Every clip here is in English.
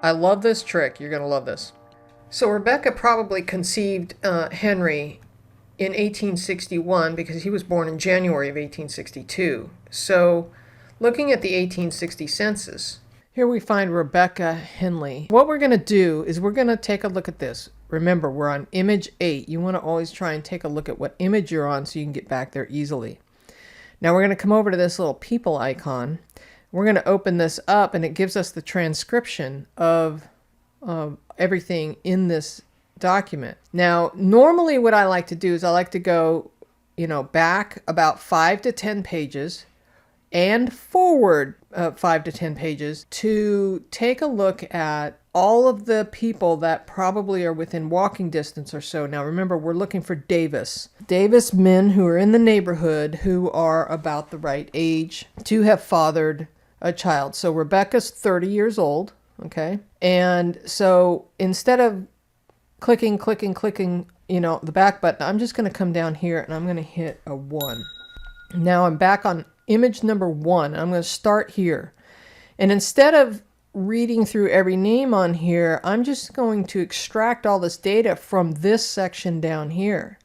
I love this trick. You're going to love this. So Rebecca probably conceived Henry in 1861 because he was born in January of 1862. So looking at the 1860 census, here we find Rebecca Henley. What we're going to do is we're going to take a look at this. Remember, we're on image 8. You want to always try and take a look at what image you're on so you can get back there easily. Now we're going to come over to this little people icon. We're going to open this up, and it gives us the transcription of everything in this document. Now, normally what I like to do is I like to go, back about 5 to 10 pages and forward 5 to 10 pages to take a look at all of the people that probably are within walking distance or so. Now remember, we're looking for Davis men who are in the neighborhood who are about the right age to have fathered a child. So Rebecca's 30 years old, okay? And so instead of clicking, the back button, I'm just going to come down here and I'm going to hit a 1. Now I'm back on image number 1. I'm going to start here. And instead of reading through every name on here, I'm just going to extract all this data from this section down here.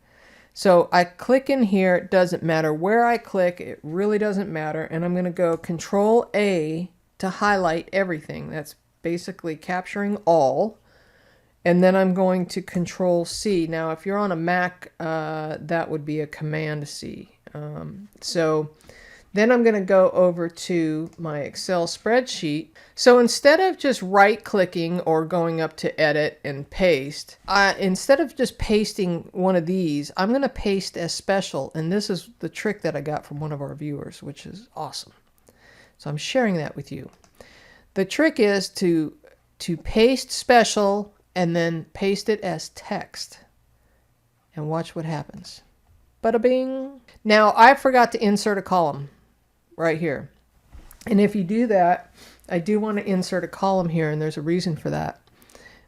So I click in here. It doesn't matter where I click. It really doesn't matter. And I'm going to go Control A to highlight everything. That's basically capturing all. And then I'm going to Control C. Now, if you're on a Mac, that would be a Command C. So then I'm going to go over to my Excel spreadsheet. So instead of just right-clicking or going up to Edit and Paste, instead of just pasting one of these, I'm going to paste as special. And this is the trick that I got from one of our viewers, which is awesome. So I'm sharing that with you. The trick is to paste special and then paste it as text. And watch what happens. Bada bing. Now, I forgot to insert a column right here. And if you do that, I do want to insert a column here, and there's a reason for that.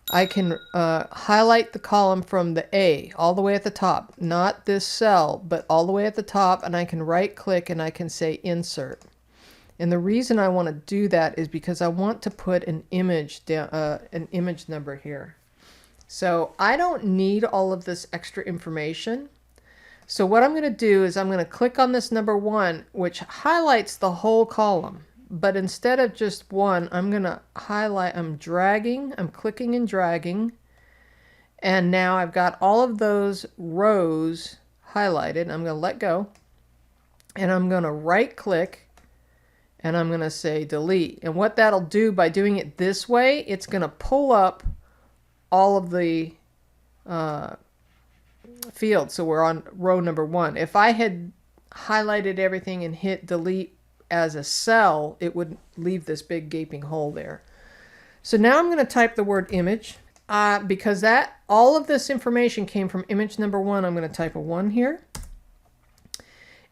I can highlight the column from the A all the way at the top, not this cell, but all the way at the top, and I can right click and I can say insert. And the reason I want to do that is because I want to put an image down, an image number here. So I don't need all of this extra information. So what I'm going to do is I'm going to click on this number 1, which highlights the whole column. But instead of just 1, I'm going to highlight, I'm clicking and dragging. And now I've got all of those rows highlighted. I'm going to let go. And I'm going to right click. And I'm going to say delete. And what that'll do by doing it this way, it's going to pull up all of the fields. So we're on row number 1. If I had highlighted everything and hit delete as a cell, it would leave this big gaping hole there. So now I'm going to type the word image. Because all of this information came from image number 1, I'm going to type a 1 here.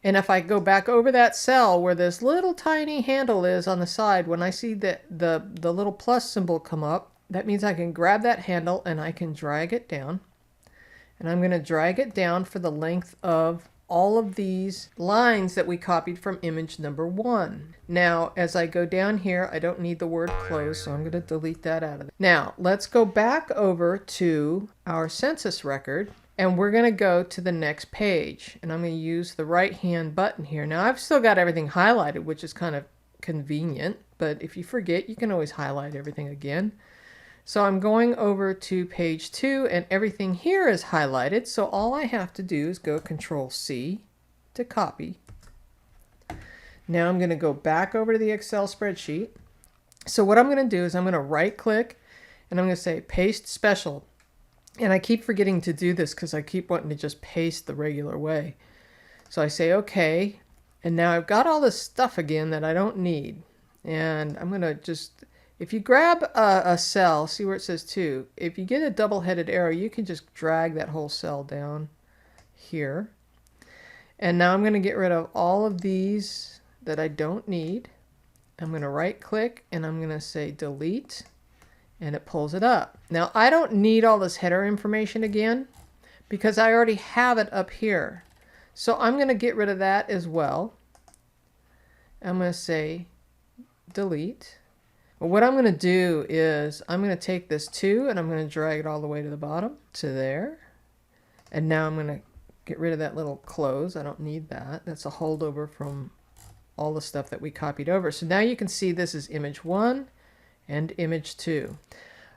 And if I go back over that cell where this little tiny handle is on the side, when I see the little plus symbol come up, that means I can grab that handle and I can drag it down. And I'm going to drag it down for the length of all of these lines that we copied from image number 1. Now, as I go down here, I don't need the word close, so I'm going to delete that out of it. Now, let's go back over to our census record, and we're going to go to the next page. And I'm going to use the right-hand button here. Now, I've still got everything highlighted, which is kind of convenient, but if you forget, you can always highlight everything again. So I'm going over to page 2, and everything here is highlighted. So all I have to do is go Control C to copy. Now I'm going to go back over to the Excel spreadsheet. So what I'm going to do is I'm going to right click and I'm going to say paste special. And I keep forgetting to do this because I keep wanting to just paste the regular way. So I say okay. And now I've got all this stuff again that I don't need. And I'm going to just... If you grab a cell, see where it says 2, if you get a double-headed arrow, you can just drag that whole cell down here. And now I'm going to get rid of all of these that I don't need. I'm going to right-click and I'm going to say delete, and it pulls it up. Now, I don't need all this header information again because I already have it up here. So I'm going to get rid of that as well. I'm going to say delete. But what I'm going to do is I'm going to take this 2 and I'm going to drag it all the way to the bottom to there. And now I'm going to get rid of that little close. I don't need that. That's a holdover from all the stuff that we copied over. So now you can see this is image 1 and image 2.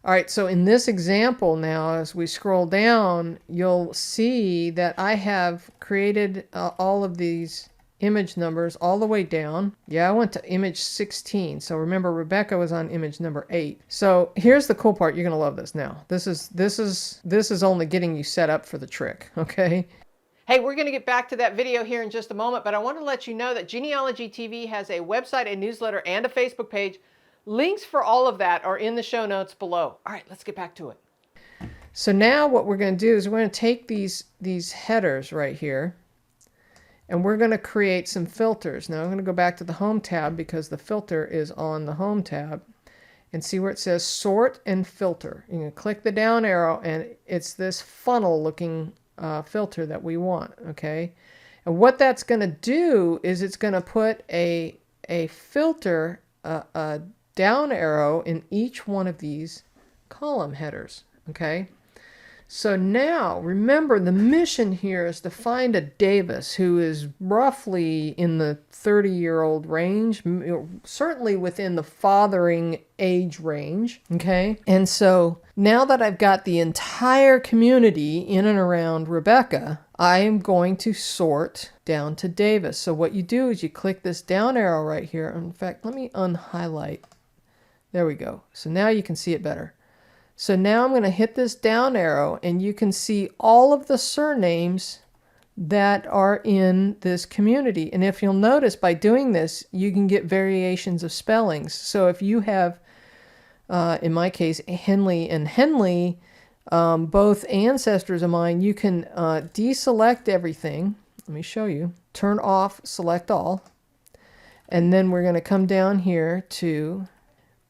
All right, so in this example now, as we scroll down, you'll see that I have created all of these image numbers all the way down. Yeah, I went to image 16. So remember, Rebecca was on image number 8. So here's the cool part. You're going to love this now. This is only getting you set up for the trick, okay? Hey, we're going to get back to that video here in just a moment, but I want to let you know that Genealogy TV has a website, a newsletter, and a Facebook page. Links for all of that are in the show notes below. All right, let's get back to it. So now what we're going to do is we're going to take these headers right here, and we're going to create some filters. Now I'm going to go back to the Home tab because the filter is on the Home tab, and see where it says Sort and Filter. You can click the down arrow, and it's this funnel looking filter that we want, okay? And what that's going to do is it's going to put a filter, a down arrow in each one of these column headers, okay? So now, remember, the mission here is to find a Davis who is roughly in the 30-year-old range, certainly within the fathering age range, okay? And so now that I've got the entire community in and around Rebecca, I am going to sort down to Davis. So what you do is you click this down arrow right here. In fact, let me unhighlight. There we go. So now you can see it better. So now I'm going to hit this down arrow, and you can see all of the surnames that are in this community. And if you'll notice, by doing this, you can get variations of spellings. So if you have, in my case, Henley and Henley, both ancestors of mine, you can deselect everything. Let me show you. Turn off, select all. And then we're going to come down here to...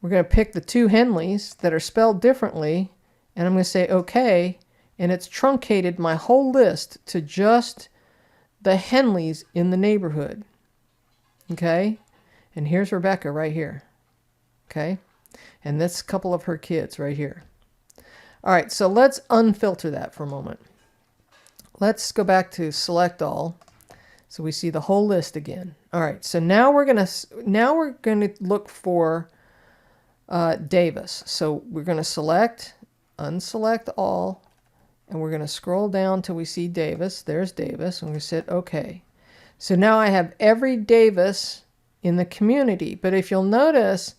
We're going to pick the 2 Henleys that are spelled differently, and I'm going to say OK, and it's truncated my whole list to just the Henleys in the neighborhood. Okay? And here's Rebecca right here. Okay? And that's a couple of her kids right here. All right, so let's unfilter that for a moment. Let's go back to select all, so we see the whole list again. All right, so now we're going to look for Davis. So we're going to select, unselect all, and we're going to scroll down till we see Davis. There's Davis. I'm going to hit OK. So now I have every Davis in the community. But if you'll notice,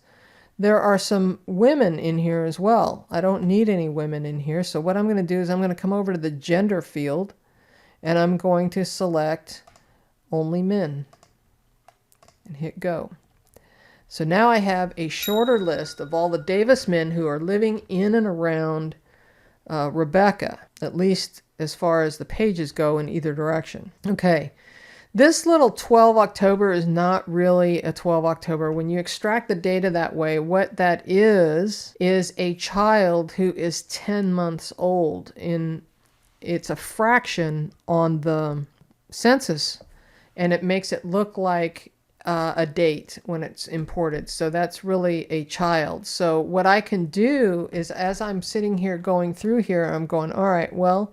there are some women in here as well. I don't need any women in here. So what I'm going to do is I'm going to come over to the gender field, and I'm going to select only men and hit go. So now I have a shorter list of all the Davis men who are living in and around Rebecca, at least as far as the pages go in either direction. Okay, this little 12 October is not really a 12 October. When you extract the data that way, what that is a child who is 10 months old. It's a fraction on the census, and it makes it look like a date when it's imported. So that's really a child. So what I can do is, as I'm sitting here going through here, I'm going, all right, well,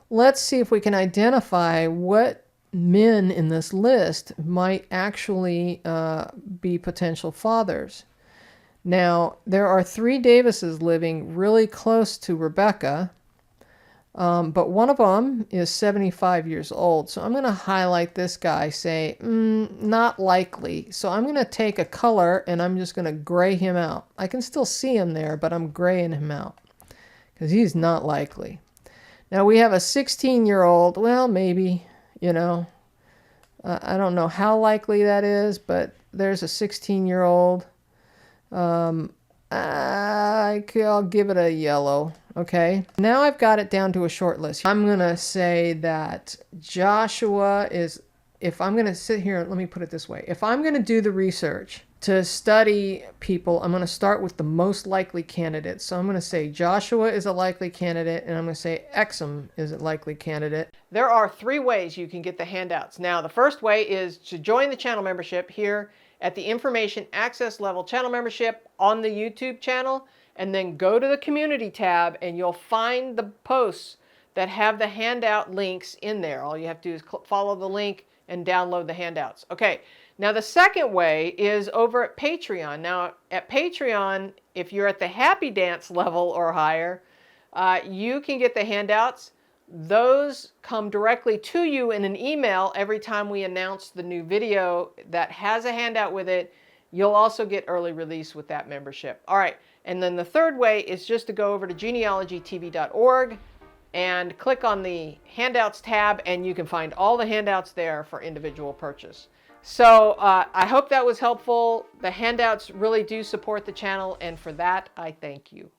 let's see if we can identify what men in this list might actually be potential fathers. Now, there are 3 Davises living really close to Rebecca, but one of them is 75 years old. So I'm going to highlight this guy, say, not likely. So I'm going to take a color and I'm just going to gray him out. I can still see him there, but I'm graying him out because he's not likely. Now we have a 16-year-old. Well, maybe, you know, I don't know how likely that is, but there's a 16-year-old. I'll give it a yellow. Okay, now I've got it down to a short list. I'm going to say that Joshua is, if I'm going to sit here, let me put it this way. If I'm going to do the research to study people, I'm going to start with the most likely candidates. So I'm going to say Joshua is a likely candidate, and I'm going to say Exum is a likely candidate. There are 3 ways you can get the handouts. Now, the first way is to join the channel membership here at the information access level channel membership on the YouTube channel, and then go to the community tab and you'll find the posts that have the handout links in there. All you have to do is follow the link and download the handouts. Okay, now the second way is over at Patreon. Now at Patreon, if you're at the Happy Dance level or higher, you can get the handouts. Those come directly to you in an email every time we announce the new video that has a handout with it. You'll also get early release with that membership. All right, and then the third way is just to go over to genealogytv.org and click on the handouts tab, and you can find all the handouts there for individual purchase. So I hope that was helpful. The handouts really do support the channel, and for that I thank you.